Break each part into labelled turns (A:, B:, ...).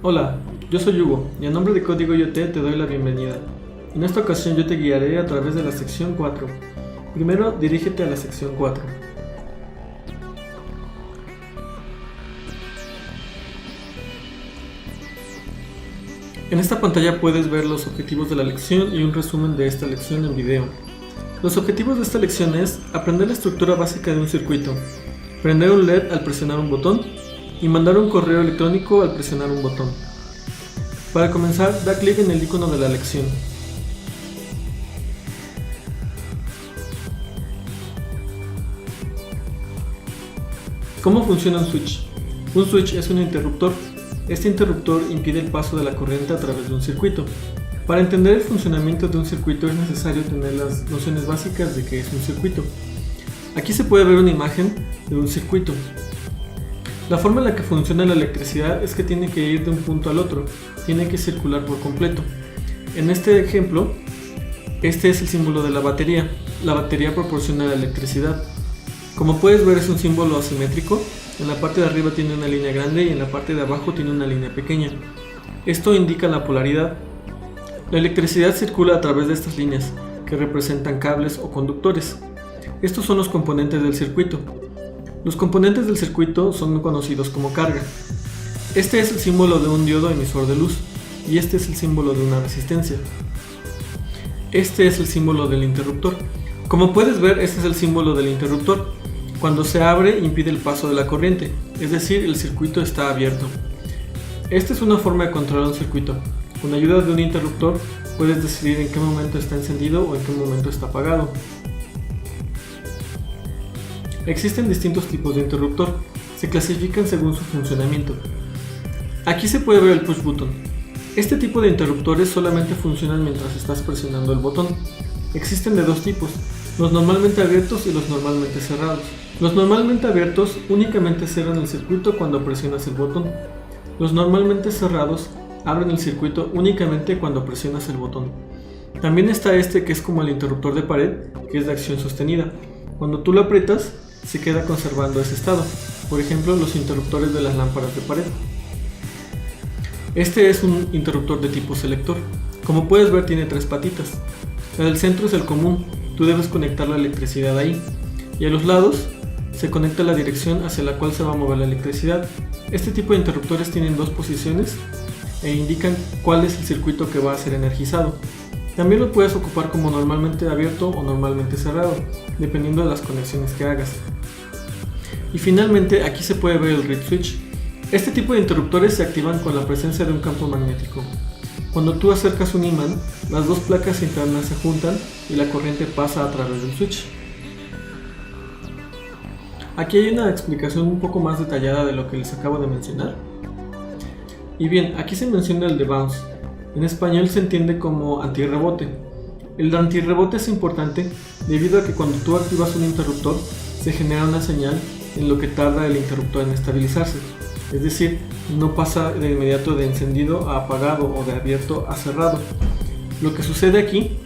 A: Hola, yo soy Hugo y a nombre de Código IoT te doy la bienvenida. En esta ocasión yo te guiaré a través de la sección 4. Primero dirígete a la sección 4. En esta pantalla puedes ver los objetivos de la lección y un resumen de esta lección en video. Los objetivos de esta lección es aprender la estructura básica de un circuito, prender un LED al presionar un botón y mandar un correo electrónico al presionar un botón. Para comenzar, da clic en el icono de la lección. ¿Cómo funciona un switch? Un switch es un interruptor. Este interruptor impide el paso de la corriente a través de un circuito. Para entender el funcionamiento de un circuito es necesario tener las nociones básicas de qué es un circuito. Aquí se puede ver una imagen de un circuito. La forma en la que funciona la electricidad es que tiene que ir de un punto al otro, tiene que circular por completo. En este ejemplo, este es el símbolo de la batería. La batería proporciona la electricidad. Como puedes ver, es un símbolo asimétrico. En la parte de arriba tiene una línea grande y en la parte de abajo tiene una línea pequeña. Esto indica la polaridad. La electricidad circula a través de estas líneas, que representan cables o conductores. Estos son los componentes del circuito. Los componentes del circuito son conocidos como carga. Este es el símbolo de un diodo emisor de luz y este es el símbolo de una resistencia. Este es el símbolo del interruptor. Como puedes ver, este es el símbolo del interruptor. Cuando se abre, impide el paso de la corriente, es decir, el circuito está abierto. Esta es una forma de controlar un circuito. Con la ayuda de un interruptor puedes decidir en qué momento está encendido o en qué momento está apagado. Existen distintos tipos de interruptor, se clasifican según su funcionamiento. Aquí se puede ver el push button. Este tipo de interruptores solamente funcionan mientras estás presionando el botón. Existen de dos tipos, los normalmente abiertos y los normalmente cerrados. Los normalmente abiertos únicamente cierran el circuito cuando presionas el botón. Los normalmente cerrados abren el circuito únicamente cuando presionas el botón. También está este que es como el interruptor de pared, que es de acción sostenida. Cuando tú lo aprietas, se queda conservando ese estado. Por ejemplo, los interruptores de las lámparas de pared. Este es un interruptor de tipo selector. Como puedes ver, tiene tres patitas. La del centro es el común, tú debes conectar la electricidad ahí. Y a los lados se conecta la dirección hacia la cual se va a mover la electricidad. Este tipo de interruptores tienen dos posiciones e indican cuál es el circuito que va a ser energizado. También lo puedes ocupar como normalmente abierto o normalmente cerrado, dependiendo de las conexiones que hagas. Y finalmente aquí se puede ver el reed switch. Este tipo de interruptores se activan con la presencia de un campo magnético. Cuando tú acercas un imán, las dos placas internas se juntan y la corriente pasa a través del switch. Aquí hay una explicación un poco más detallada de lo que les acabo de mencionar. Y bien, aquí se menciona el de bounce. En español se entiende como antirrebote. El antirrebote es importante debido a que cuando tú activas un interruptor se genera una señal en lo que tarda el interruptor en estabilizarse. Es decir, no pasa de inmediato de encendido a apagado o de abierto a cerrado. Lo que sucede aquí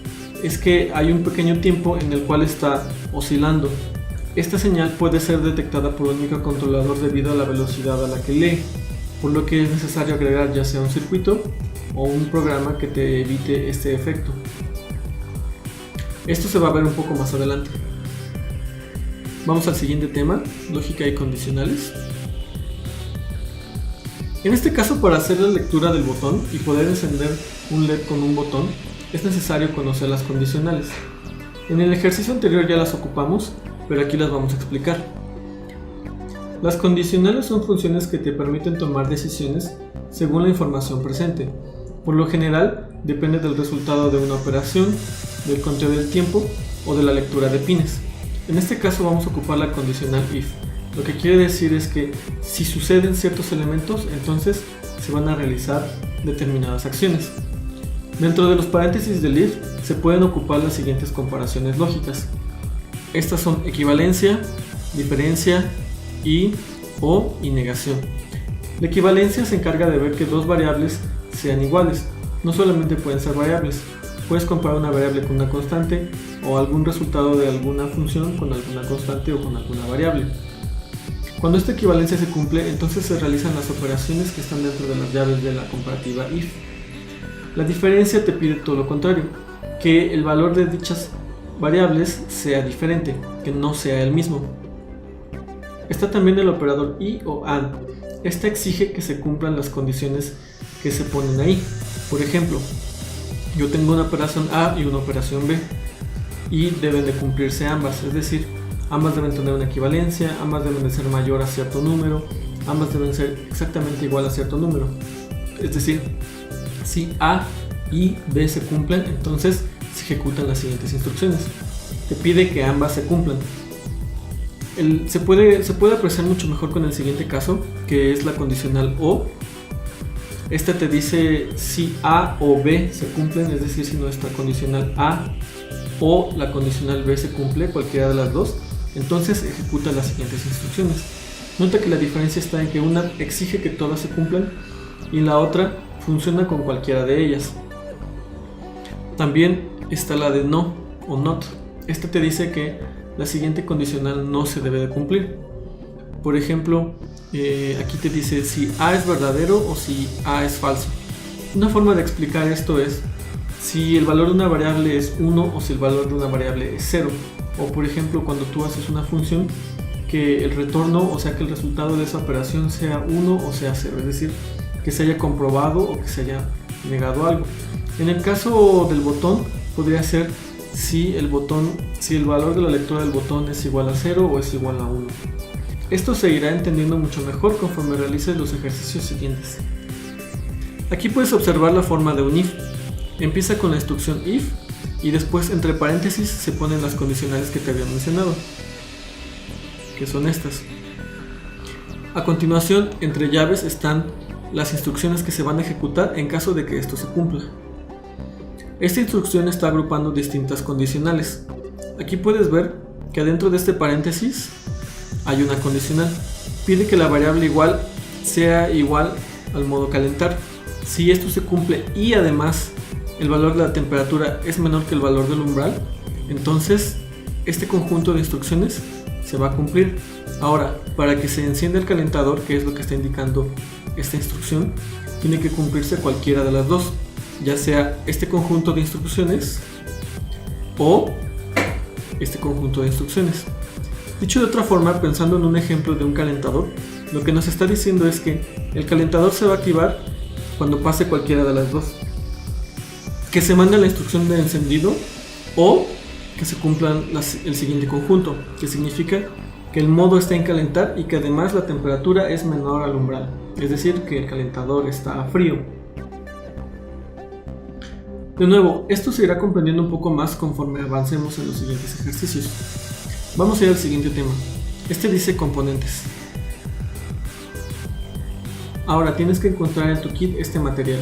A: es que hay un pequeño tiempo en el cual está oscilando. Esta señal puede ser detectada por un microcontrolador debido a la velocidad a la que lee, por lo que es necesario agregar ya sea un circuito o un programa que te evite este efecto. Esto se va a ver un poco más adelante. Vamos al siguiente tema, lógica y condicionales. En este caso, para hacer la lectura del botón y poder encender un LED con un botón, es necesario conocer las condicionales. En el ejercicio anterior ya las ocupamos, pero aquí las vamos a explicar. Las condicionales son funciones que te permiten tomar decisiones según la información presente. Por lo general, depende del resultado de una operación, del conteo del tiempo o de la lectura de pines. En este caso vamos a ocupar la condicional if. Lo que quiere decir es que si suceden ciertos elementos, entonces se van a realizar determinadas acciones. Dentro de los paréntesis del if se pueden ocupar las siguientes comparaciones lógicas. Estas son equivalencia, diferencia y o negación. La equivalencia se encarga de ver que dos variables sean iguales. No solamente pueden ser variables, puedes comparar una variable con una constante o algún resultado de alguna función con alguna constante o con alguna variable. Cuando esta equivalencia se cumple, entonces se realizan las operaciones que están dentro de las llaves de la comparativa if. La diferencia te pide todo lo contrario, que el valor de dichas variables sea diferente, que no sea el mismo. Está también el operador y o and. Esta exige que se cumplan las condiciones que se ponen ahí. Por ejemplo, yo tengo una operación A y una operación B y deben de cumplirse ambas, es decir, ambas deben tener una equivalencia, ambas deben de ser mayor a cierto número, ambas deben ser exactamente igual a cierto número. Es decir, si A y B se cumplen, entonces se ejecutan las siguientes instrucciones. Te pide que ambas se cumplan. Se puede apreciar mucho mejor con el siguiente caso, que es la condicional o. Esta te dice si A o B se cumplen, es decir, si nuestra condicional A o la condicional B se cumple, cualquiera de las dos, entonces ejecuta las siguientes instrucciones. Nota que la diferencia está en que una exige que todas se cumplan y la otra funciona con cualquiera de ellas. También está la de no o not. Esta te dice que la siguiente condicional no se debe de cumplir. Por ejemplo, aquí te dice si A es verdadero o si A es falso. Una forma de explicar esto es si el valor de una variable es 1 o si el valor de una variable es 0. O por ejemplo, cuando tú haces una función, que el retorno, o sea que el resultado de esa operación sea 1 o sea 0, es decir, que se haya comprobado o que se haya negado algo. En el caso del botón, podría ser si el valor de la lectura del botón es igual a 0 o es igual a 1. Esto se irá entendiendo mucho mejor conforme realices los ejercicios siguientes. Aquí puedes observar la forma de un if. Empieza con la instrucción if y después entre paréntesis se ponen las condicionales que te había mencionado, que son estas. A continuación, entre llaves están las instrucciones que se van a ejecutar en caso de que esto se cumpla. Esta instrucción está agrupando distintas condicionales. Aquí puedes ver que adentro de este paréntesis hay una condicional. Pide que la variable igual sea igual al modo calentar. Si esto se cumple y además el valor de la temperatura es menor que el valor del umbral, entonces este conjunto de instrucciones se va a cumplir. Ahora, para que se encienda el calentador, que es lo que está indicando esta instrucción, tiene que cumplirse cualquiera de las dos, ya sea este conjunto de instrucciones o este conjunto de instrucciones. Dicho de otra forma, pensando en un ejemplo de un calentador, lo que nos está diciendo es que el calentador se va a activar cuando pase cualquiera de las dos, que se mande la instrucción de encendido o que se cumplan el siguiente conjunto, que significa que el modo está en calentar y que además la temperatura es menor al umbral, es decir, que el calentador está frío. De nuevo, esto se irá comprendiendo un poco más conforme avancemos en los siguientes ejercicios. Vamos a ir al siguiente tema. Este dice componentes. Ahora tienes que encontrar en tu kit este material.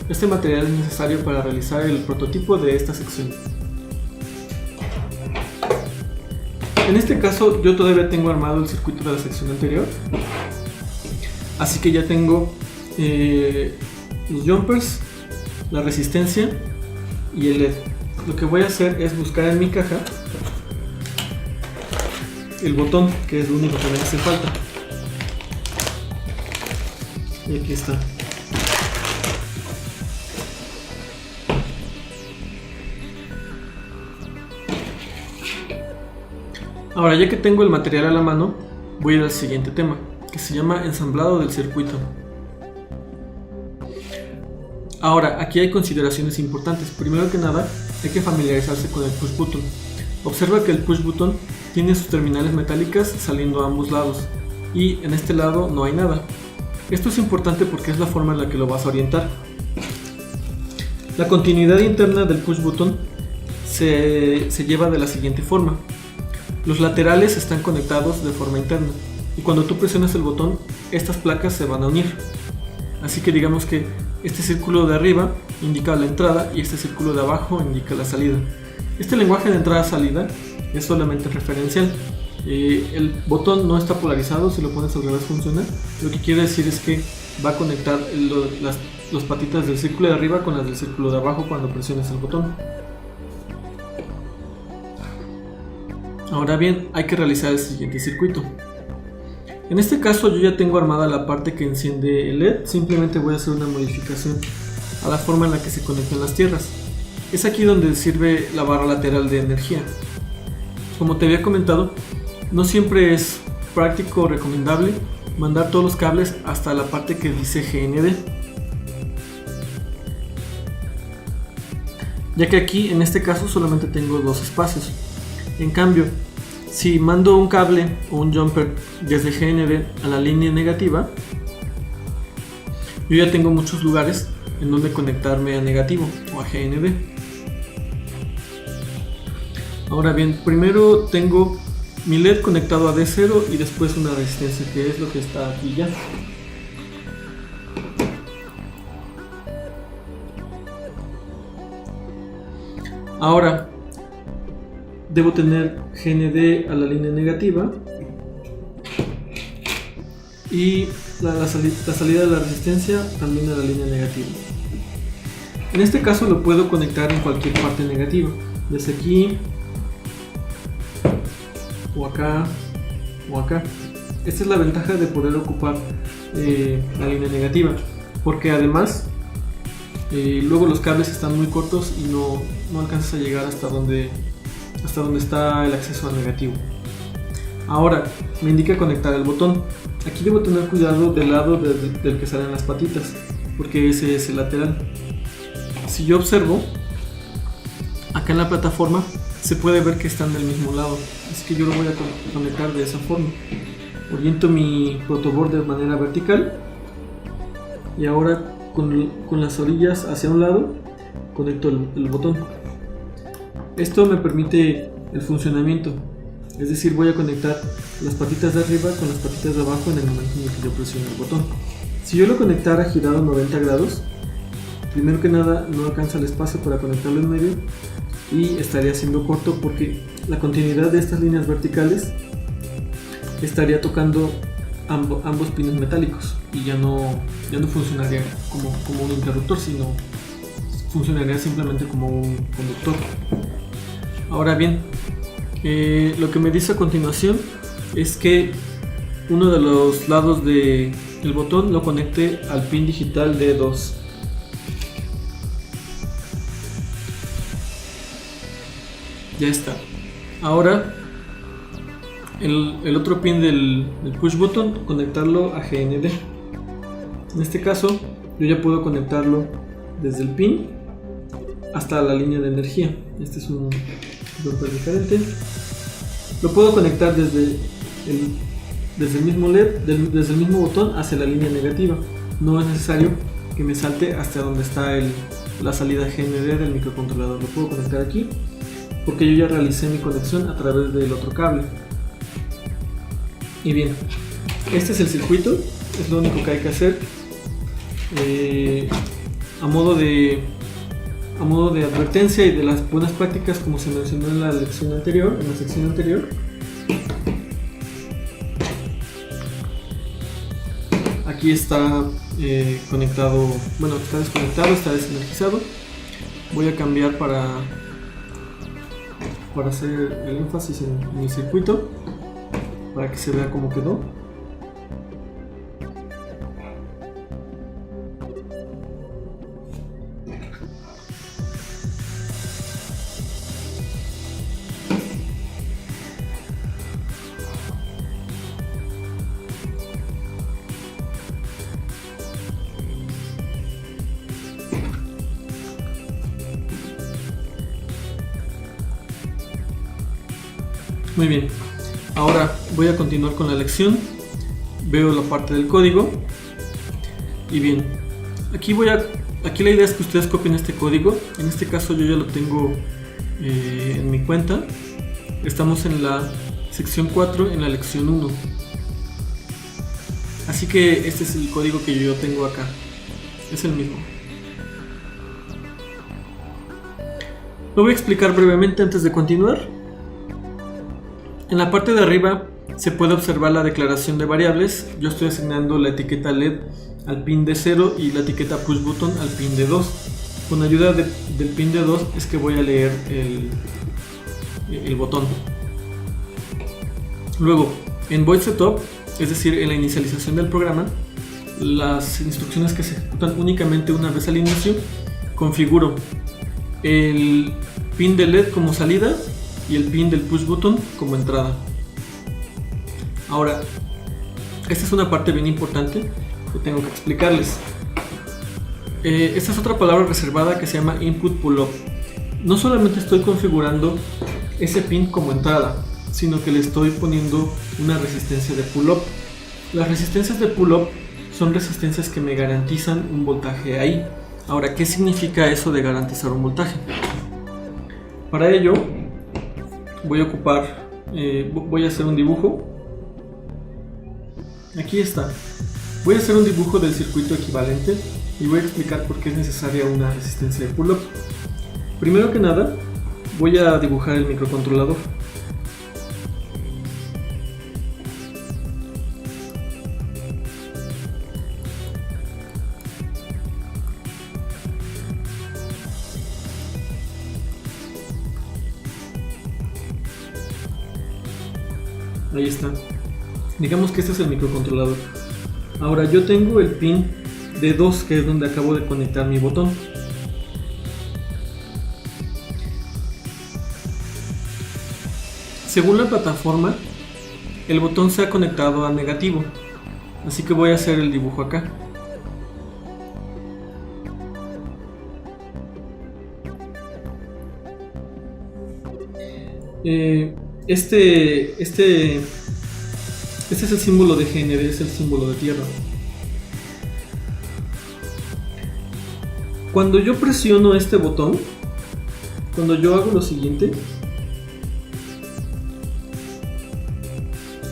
A: Este material es necesario para realizar el prototipo de esta sección. En este caso yo todavía tengo armado el circuito de la sección anterior, así que ya tengo los jumpers, la resistencia y el LED. Lo que voy a hacer es buscar en mi caja el botón, que es lo único que me hace falta. Y aquí está. Ahora, ya que tengo el material a la mano, voy a ir al siguiente tema, que se llama ensamblado del circuito. Ahora, aquí hay consideraciones importantes. Primero que nada, hay que familiarizarse con el push button. Observa que el push button tiene sus terminales metálicas saliendo a ambos lados, y en este lado no hay nada. Esto es importante porque es la forma en la que lo vas a orientar. La continuidad interna del push button se lleva de la siguiente forma. Los laterales están conectados de forma interna y cuando tú presionas el botón, estas placas se van a unir. Así que digamos que este círculo de arriba indica la entrada y este círculo de abajo indica la salida. Este lenguaje de entrada-salida es solamente referencial. El botón no está polarizado, si lo pones al revés funciona. Lo que quiere decir es que va a conectar las patitas del círculo de arriba con las del círculo de abajo cuando presiones el botón. Ahora bien, hay que realizar el siguiente circuito. En este caso yo ya tengo armada la parte que enciende el LED, simplemente voy a hacer una modificación a la forma en la que se conectan las tierras. Es aquí donde sirve la barra lateral de energía. Como te había comentado, no siempre es práctico o recomendable mandar todos los cables hasta la parte que dice GND, ya que aquí en este caso solamente tengo dos espacios. En cambio, si mando un cable o un jumper desde GND a la línea negativa, yo ya tengo muchos lugares en donde conectarme a negativo o a GND. Ahora bien, primero tengo mi LED conectado a D0 y después una resistencia, que es lo que está aquí ya. Ahora debo tener GND a la línea negativa y la salida de la resistencia también a la línea negativa. En este caso lo puedo conectar en cualquier parte negativa, desde aquí o acá o acá. Esta es la ventaja de poder ocupar la línea negativa, porque además luego los cables están muy cortos y no alcanzas a llegar hasta donde está el acceso al negativo. Ahora me indica conectar el botón. Aquí debo tener cuidado del lado del que salen las patitas, porque ese es el lateral. Si yo observo, acá en la plataforma se puede ver que están del mismo lado, así que yo lo voy a conectar de esa forma. Oriento mi protoboard de manera vertical y ahora con las orillas hacia un lado conecto el botón. Esto me permite el funcionamiento, es decir, voy a conectar las patitas de arriba con las patitas de abajo en el momento en el que yo presione el botón. Si yo lo conectara girado 90 grados, primero que nada no alcanza el espacio para conectarlo en medio y estaría siendo corto, porque la continuidad de estas líneas verticales estaría tocando ambos pines metálicos y ya no funcionaría como un interruptor, sino funcionaría simplemente como un conductor. Ahora bien, lo que me dice a continuación es que uno de los lados del botón lo conecte al pin digital D2. Ya está. Ahora el otro pin del push button, conectarlo a GND. En este caso yo ya puedo conectarlo desde el pin hasta la línea de energía. Este es un jumper diferente. Lo puedo conectar desde el mismo LED, desde el mismo botón hacia la línea negativa. No es necesario que me salte hasta donde está la salida GND del microcontrolador. Lo puedo conectar aquí porque yo ya realicé mi conexión a través del otro cable. Y bien, este es el circuito, es lo único que hay que hacer. A modo de advertencia y de las buenas prácticas, como se mencionó en la sección anterior, aquí está conectado, bueno, está desconectado, está desenergizado. Voy a cambiar para hacer el énfasis en mi circuito, para que se vea cómo quedó. Muy bien, ahora voy a continuar con la lección. Veo la parte del código. Y bien, aquí la idea es que ustedes copien este código. En este caso yo ya lo tengo en mi cuenta. Estamos en la sección 4, en la lección 1. Así que este es el código que yo tengo acá. Es el mismo. Lo voy a explicar brevemente antes de continuar. En la parte de arriba se puede observar la declaración de variables. Yo estoy asignando la etiqueta LED al pin D0 y la etiqueta push button al pin D2. Con ayuda del pin D2 es que voy a leer el botón. Luego, en void setup es decir, en la inicialización del programa, las instrucciones que se ejecutan únicamente una vez al inicio, configuro el pin de LED como salida y el pin del push button como entrada. Ahora, esta es una parte bien importante que tengo que explicarles. Esta es otra palabra reservada que se llama input pull-up. No solamente estoy configurando ese pin como entrada, sino que le estoy poniendo una resistencia de pull-up. Las resistencias de pull-up son resistencias que me garantizan un voltaje ahí. Ahora, ¿qué significa eso de garantizar un voltaje? Para ello voy a hacer un dibujo. Aquí está. Voy a hacer un dibujo del circuito equivalente y voy a explicar por qué es necesaria una resistencia de pull-up. Primero que nada, voy a dibujar el microcontrolador. Ahí está. Digamos que este es el microcontrolador. Ahora yo tengo el pin D2, que es donde acabo de conectar mi botón. Según la plataforma, el botón se ha conectado a negativo, así que voy a hacer el dibujo acá. Este es el símbolo de GND, es el símbolo de tierra. Cuando yo presiono este botón, cuando yo hago lo siguiente,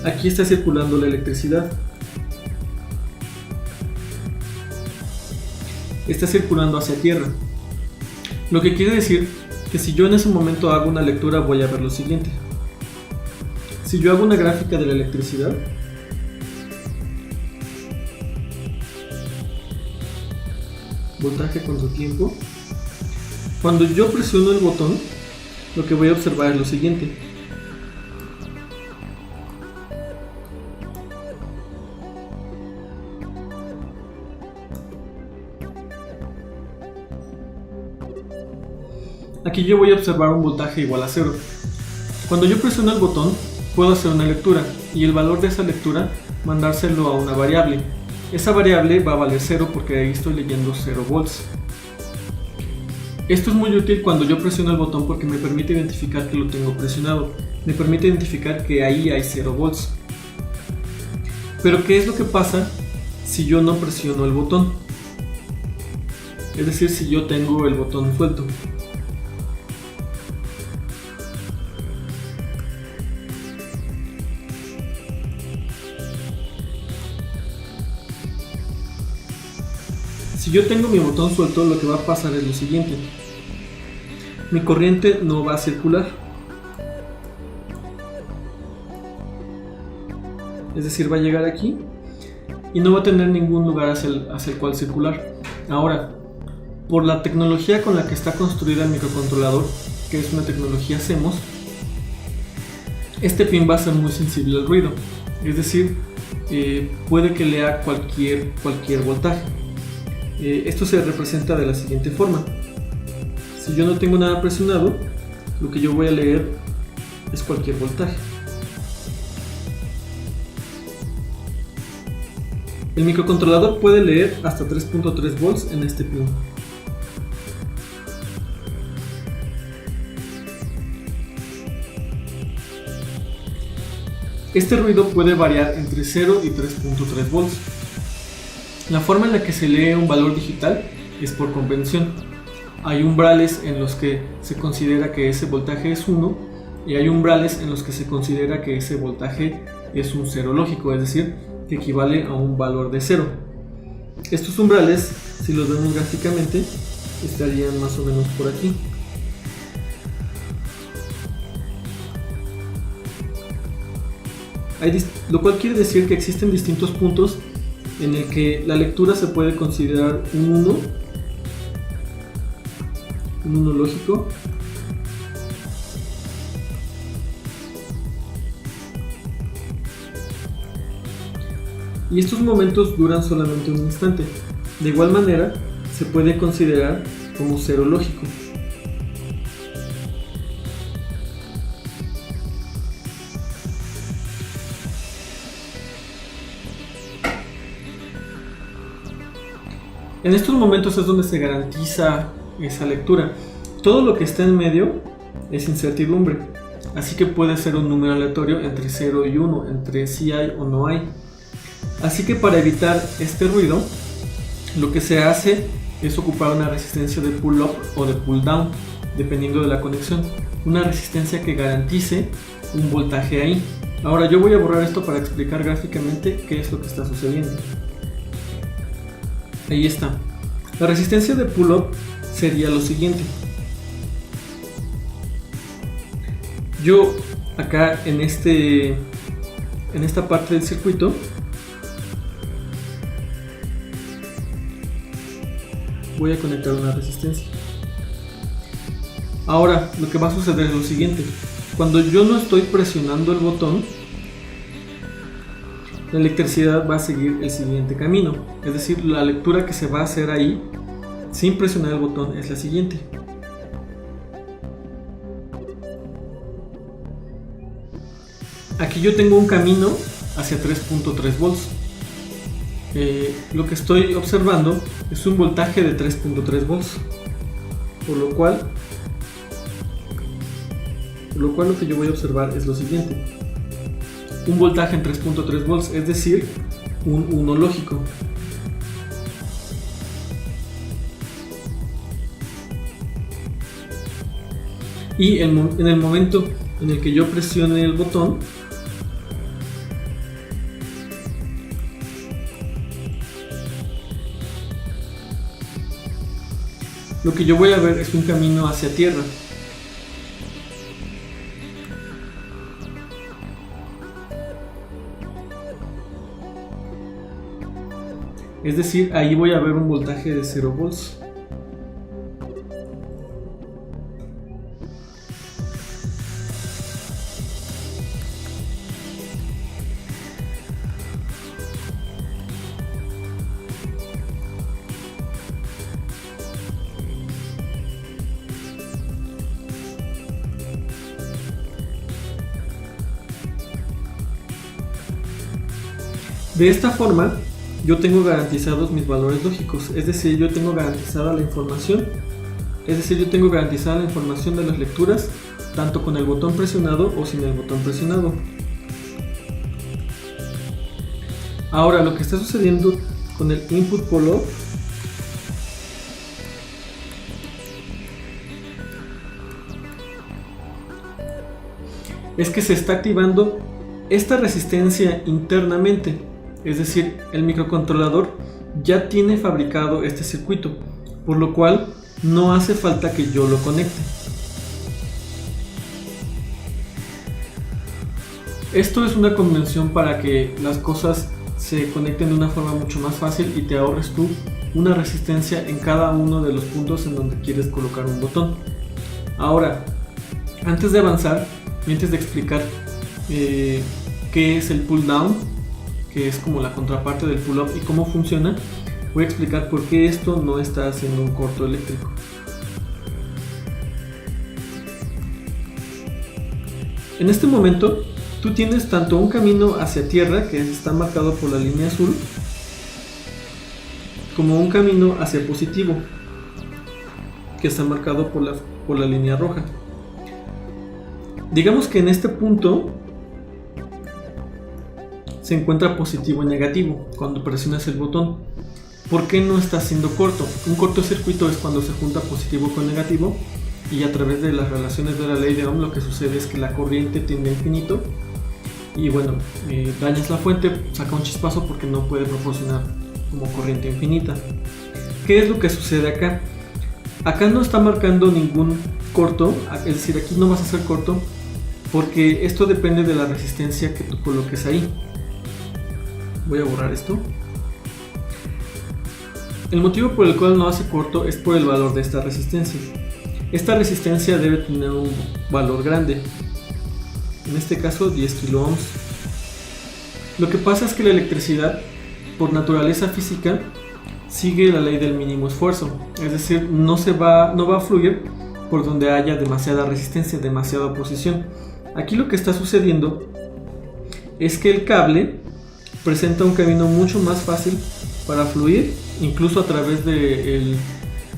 A: aquí está circulando la electricidad. Está circulando hacia tierra. Lo que quiere decir que si yo en ese momento hago una lectura, voy a ver lo siguiente. Si yo hago una gráfica de la electricidad, voltaje contra tiempo, cuando yo presiono el botón, lo que voy a observar es lo siguiente. Aquí yo voy a observar un voltaje igual a 0. Cuando yo presiono el botón, puedo hacer una lectura y el valor de esa lectura mandárselo a una variable. Esa variable va a valer 0 porque ahí estoy leyendo 0 volts. Esto es muy útil cuando yo presiono el botón porque me permite identificar que lo tengo presionado. Me permite identificar que ahí hay 0 volts. Pero ¿qué es lo que pasa si yo no presiono el botón? Es decir, si yo tengo el botón suelto. Si yo tengo mi botón suelto, lo que va a pasar es lo siguiente. Mi corriente no va a circular. Es decir, va a llegar aquí y no va a tener ningún lugar hacia el cual circular. Ahora, por la tecnología con la que está construida el microcontrolador, que es una tecnología CMOS, este pin va a ser muy sensible al ruido. Es decir, puede que lea cualquier voltaje. Esto se representa de la siguiente forma. Si yo no tengo nada presionado, lo que yo voy a leer es cualquier voltaje. El microcontrolador puede leer hasta 3.3 volts en este pin. Este ruido puede variar entre 0 y 3.3 volts. La forma en la que se lee un valor digital es por convención. Hay umbrales en los que se considera que ese voltaje es 1 y hay umbrales en los que se considera que ese voltaje es un cero lógico, es decir, que equivale a un valor de 0. Estos umbrales, si los vemos gráficamente, estarían más o menos por aquí. Lo cual quiere decir que existen distintos puntos en el que la lectura se puede considerar un 1 lógico, y estos momentos duran solamente un instante. De igual manera, se puede considerar como cero lógico. En estos momentos es donde se garantiza esa lectura. Todo lo que está en medio es incertidumbre, así que puede ser un número aleatorio entre 0 y 1, entre si hay o no hay. Así que para evitar este ruido, lo que se hace es ocupar una resistencia de pull-up o de pull-down, dependiendo de la conexión. Una resistencia que garantice un voltaje ahí. Ahora yo voy a borrar esto para explicar gráficamente qué es lo que está sucediendo. Ahí está. La resistencia de pull-up sería lo siguiente. Yo acá en esta parte del circuito voy a conectar una resistencia. Ahora lo que va a suceder es lo siguiente. Cuando yo no estoy presionando el botón, la electricidad va a seguir el siguiente camino. Es decir, la lectura que se va a hacer ahí sin presionar el botón es la siguiente. Aquí yo tengo un camino hacia 3.3 volts. Lo que estoy observando es un voltaje de 3.3 volts. Por lo cual lo que yo voy a observar es lo siguiente. Un voltaje en 3.3 volts, es decir, un 1 lógico. Y en el momento en el que yo presione el botón, lo que yo voy a ver es un camino hacia tierra. Es decir, ahí voy a ver un voltaje de 0 volts. De esta forma, yo tengo garantizados mis valores lógicos, es decir, yo tengo garantizada la información, de las lecturas, tanto con el botón presionado o sin el botón presionado. Ahora, lo que está sucediendo con el input pull-up es que se está activando esta resistencia internamente. Es decir, el microcontrolador ya tiene fabricado este circuito, por lo cual no hace falta que yo lo conecte. Esto es una convención para que las cosas se conecten de una forma mucho más fácil y te ahorres tú una resistencia en cada uno de los puntos en donde quieres colocar un botón. Ahora, antes de avanzar y antes de explicar qué es el pull down, que es como la contraparte del pull up y cómo funciona, voy a explicar por qué esto no está haciendo un corto eléctrico. En este momento tú tienes tanto un camino hacia tierra, que está marcado por la línea azul, como un camino hacia positivo, que está marcado por la línea roja. Digamos que en este punto se encuentra positivo y negativo cuando presionas el botón. ¿Por qué no está haciendo corto? Un cortocircuito es cuando se junta positivo con negativo, y a través de las relaciones de la ley de Ohm lo que sucede es que la corriente tiende a infinito y bueno, dañas la fuente, saca un chispazo porque no puede proporcionar como corriente infinita. ¿Qué es lo que sucede acá? Acá no está marcando ningún corto, es decir, aquí no vas a hacer corto porque esto depende de la resistencia que tú coloques ahí. Voy a borrar esto. El motivo por el cual no hace corto es por el valor de esta resistencia. Esta resistencia debe tener un valor grande, en este caso 10 kilo ohms. Lo que pasa es que la electricidad por naturaleza física sigue la ley del mínimo esfuerzo, es decir, no va a fluir por donde haya demasiada resistencia, demasiada oposición. Aquí lo que está sucediendo es que el cable presenta un camino mucho más fácil para fluir, incluso a través del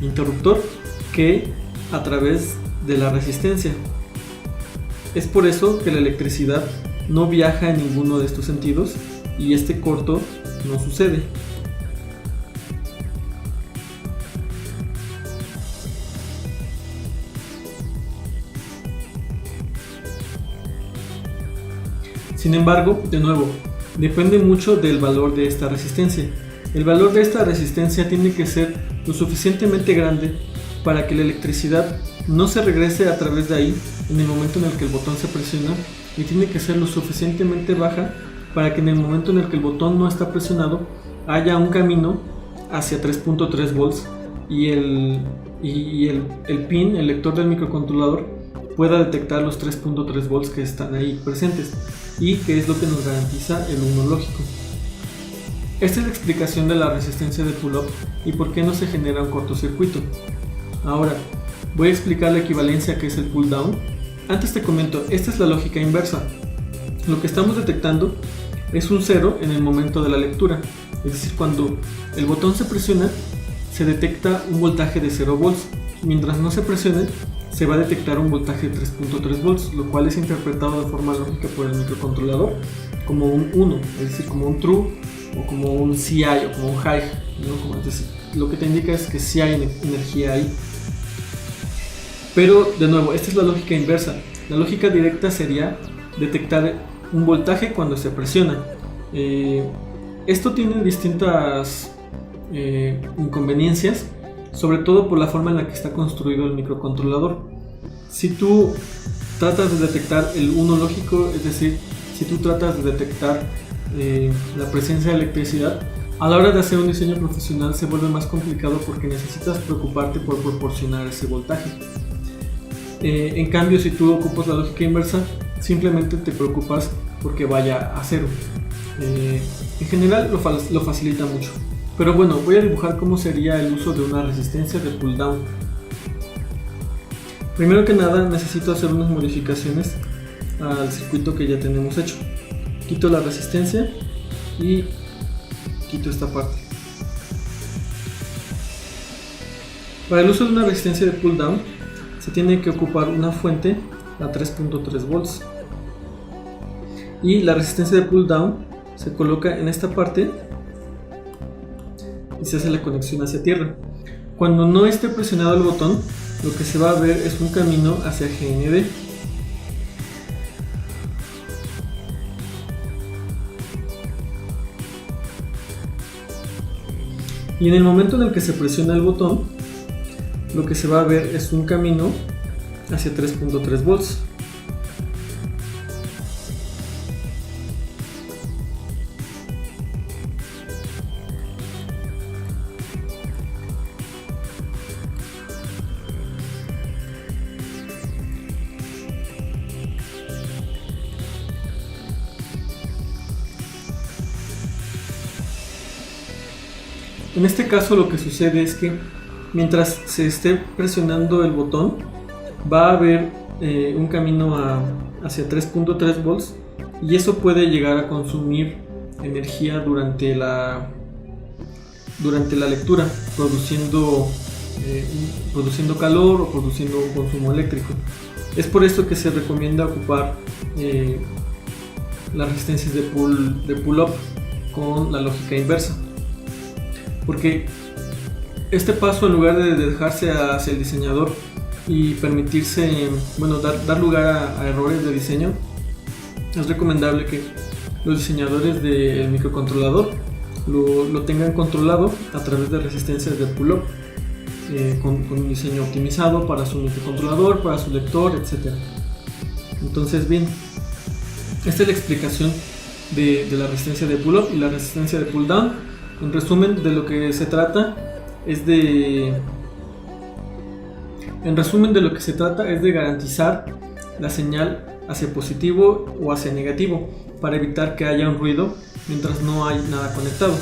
A: interruptor, que a través de la resistencia. Es por eso que la electricidad no viaja en ninguno de estos sentidos y este corto no sucede. Sin embargo, de nuevo, depende mucho del valor de esta resistencia. El valor de esta resistencia tiene que ser lo suficientemente grande para que la electricidad no se regrese a través de ahí en el momento en el que el botón se presiona, y tiene que ser lo suficientemente baja para que en el momento en el que el botón no está presionado haya un camino hacia 3.3 volts y el pin, el lector del microcontrolador, pueda detectar los 3.3 volts que están ahí presentes, y que es lo que nos garantiza el 1 lógico. Esta es la explicación de la resistencia de pull-up y por qué no se genera un cortocircuito. Ahora voy a explicar la equivalencia, que es el pull-down. Antes te comento, esta es la lógica inversa. Lo que estamos detectando es un 0 en el momento de la lectura, es decir, cuando el botón se presiona se detecta un voltaje de 0 volts, mientras no se presione se va a detectar un voltaje de 3.3 volts, lo cual es interpretado de forma lógica por el microcontrolador como un 1, es decir, como un true o como un CI o como un high, ¿no? Es decir, lo que te indica es que sí hay energía ahí. Pero de nuevo, esta es la lógica inversa. La lógica directa sería detectar un voltaje cuando se presiona. Esto tiene distintas inconveniencias, sobre todo por la forma en la que está construido el microcontrolador. Si tú tratas de detectar el 1 lógico, es decir, si tú tratas de detectar la presencia de electricidad, a la hora de hacer un diseño profesional se vuelve más complicado porque necesitas preocuparte por proporcionar ese voltaje. En cambio, si tú ocupas la lógica inversa, simplemente te preocupas porque vaya a 0. En general lo facilita mucho. Pero bueno, voy a dibujar cómo sería el uso de una resistencia de pull down. Primero que nada necesito hacer unas modificaciones al circuito que ya tenemos hecho. Quito la resistencia y quito esta parte. Para el uso de una resistencia de pull down se tiene que ocupar una fuente a 3.3 volts y la resistencia de pull down se coloca en esta parte y se hace la conexión hacia tierra. Cuando no esté presionado el botón, lo que se va a ver es un camino hacia GND. Y en el momento en el que se presiona el botón, lo que se va a ver es un camino hacia 3.3 volts. En este caso lo que sucede es que mientras se esté presionando el botón va a haber un camino hacia 3.3 volts y eso puede llegar a consumir energía durante la lectura, produciendo calor o produciendo un consumo eléctrico. Es por esto que se recomienda ocupar las resistencias de pull-up con la lógica inversa. Porque este paso, en lugar de dejarse hacia el diseñador y permitirse, dar lugar a errores de diseño, es recomendable que los diseñadores del microcontrolador lo tengan controlado a través de resistencias de pull-up, con un diseño optimizado para su microcontrolador, para su lector, etc. Entonces, bien, esta es la explicación de la resistencia de pull-up y la resistencia de pull-down. En resumen, de lo que se trata es de garantizar la señal hacia positivo o hacia negativo para evitar que haya un ruido mientras no hay nada conectado.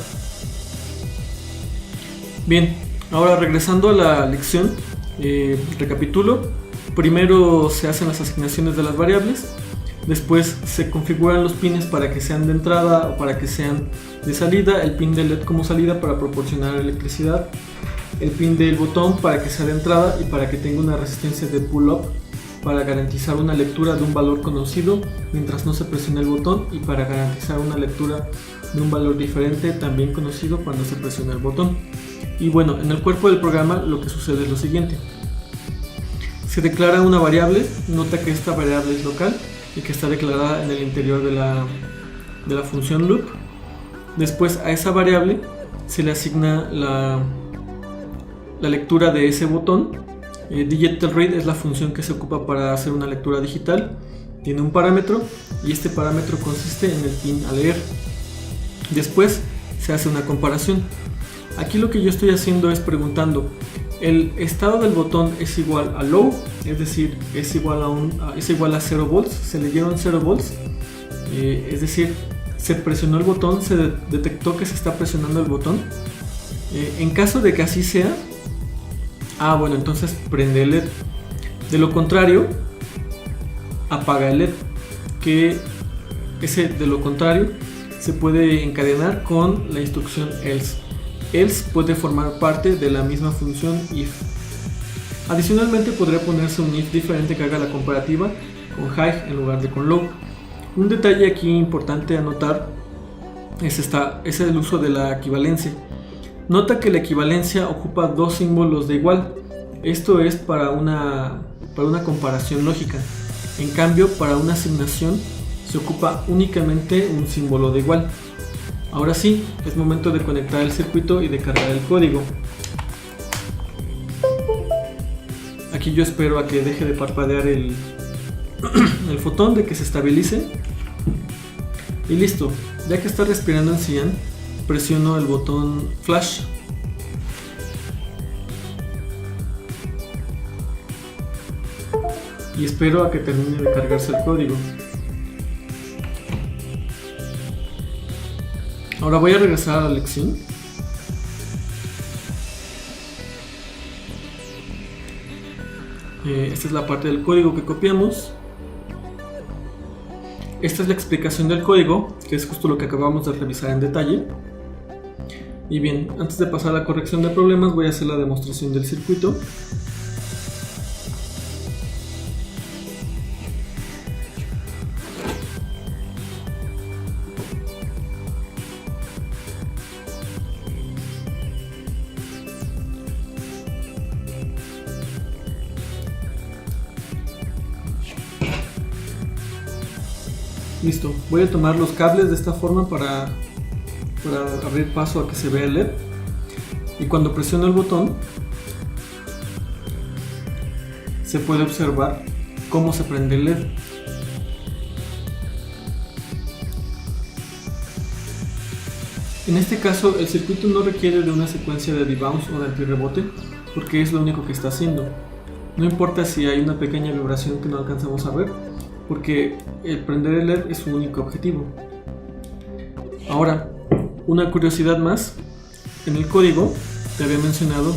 A: Bien, ahora regresando a la lección, recapitulo. Primero se hacen las asignaciones de las variables, después se configuran los pines para que sean de entrada o para que sean de salida, el pin de LED como salida para proporcionar electricidad, el pin del botón para que sea de entrada y para que tenga una resistencia de pull-up para garantizar una lectura de un valor conocido mientras no se presiona el botón, y para garantizar una lectura de un valor diferente también conocido cuando se presiona el botón. Y bueno, en el cuerpo del programa lo que sucede es lo siguiente: se declara una variable, nota que esta variable es local y que está declarada en el interior de la función loop. Después a esa variable se le asigna la lectura de ese botón. Digital read es la función que se ocupa para hacer una lectura digital. Tiene un parámetro y este parámetro consiste en el pin a leer. Después se hace una comparación. Aquí lo que yo estoy haciendo es preguntando: ¿el estado del botón es igual a low? Es decir, es igual a 0 volts. ¿Se leyeron 0 volts? Es decir, se presionó el botón, se detectó que se está presionando el botón. En caso de que así sea, bueno, entonces prende el LED. De lo contrario, apaga el LED. Que ese de lo contrario se puede encadenar con la instrucción else. Else puede formar parte de la misma función if. Adicionalmente podría ponerse un if diferente que haga la comparativa con high en lugar de con low. Un detalle aquí importante a notar es el uso de la equivalencia. Nota que la equivalencia ocupa dos símbolos de igual. Esto es para una comparación lógica. En cambio, para una asignación se ocupa únicamente un símbolo de igual. Ahora sí, es momento de conectar el circuito y de cargar el código. Aquí yo espero a que deje de parpadear el fotón, de que se estabilice. Y listo, ya que está respirando en cian, presiono el botón flash. Y espero a que termine de cargarse el código. Ahora voy a regresar a la lección. Esta es la parte del código que copiamos. Esta es la explicación del código, que es justo lo que acabamos de revisar en detalle. Y bien, antes de pasar a la corrección de problemas, voy a hacer la demostración del circuito. Listo, voy a tomar los cables de esta forma para abrir paso a que se vea el LED. Y cuando presiono el botón, se puede observar cómo se prende el LED. En este caso, el circuito no requiere de una secuencia de debounce o de antirrebote, porque es lo único que está haciendo. No importa si hay una pequeña vibración que no alcanzamos a ver, porque el prender el LED es su único objetivo. Ahora, una curiosidad más: en el código te había mencionado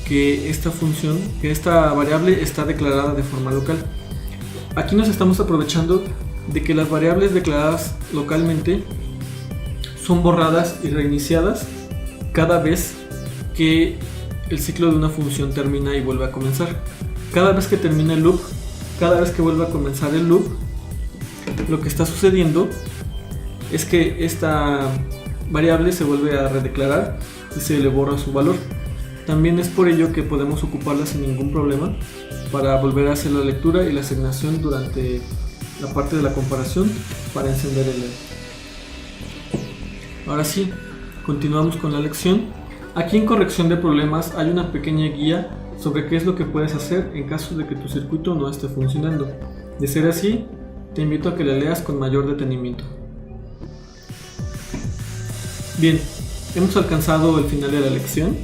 A: que esta variable está declarada de forma local. Aquí nos estamos aprovechando de que las variables declaradas localmente son borradas y reiniciadas cada vez que el ciclo de una función termina y vuelve a comenzar. Cada vez que termina el loop, cada vez que vuelve a comenzar el loop, lo que está sucediendo es que esta variable se vuelve a redeclarar y se le borra su valor. También es por ello que podemos ocuparla sin ningún problema para volver a hacer la lectura y la asignación durante la parte de la comparación para encender el LED. Ahora sí, continuamos con la lección. Aquí en corrección de problemas hay una pequeña guía sobre qué es lo que puedes hacer en caso de que tu circuito no esté funcionando. De ser así, te invito a que la leas con mayor detenimiento. Bien, hemos alcanzado el final de la lección.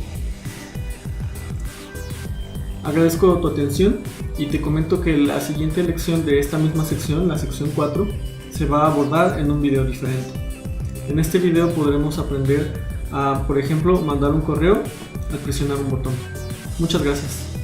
A: Agradezco tu atención y te comento que la siguiente lección de esta misma sección, la sección 4, se va a abordar en un video diferente. En este video podremos aprender a, por ejemplo, mandar un correo al presionar un botón. Muchas gracias.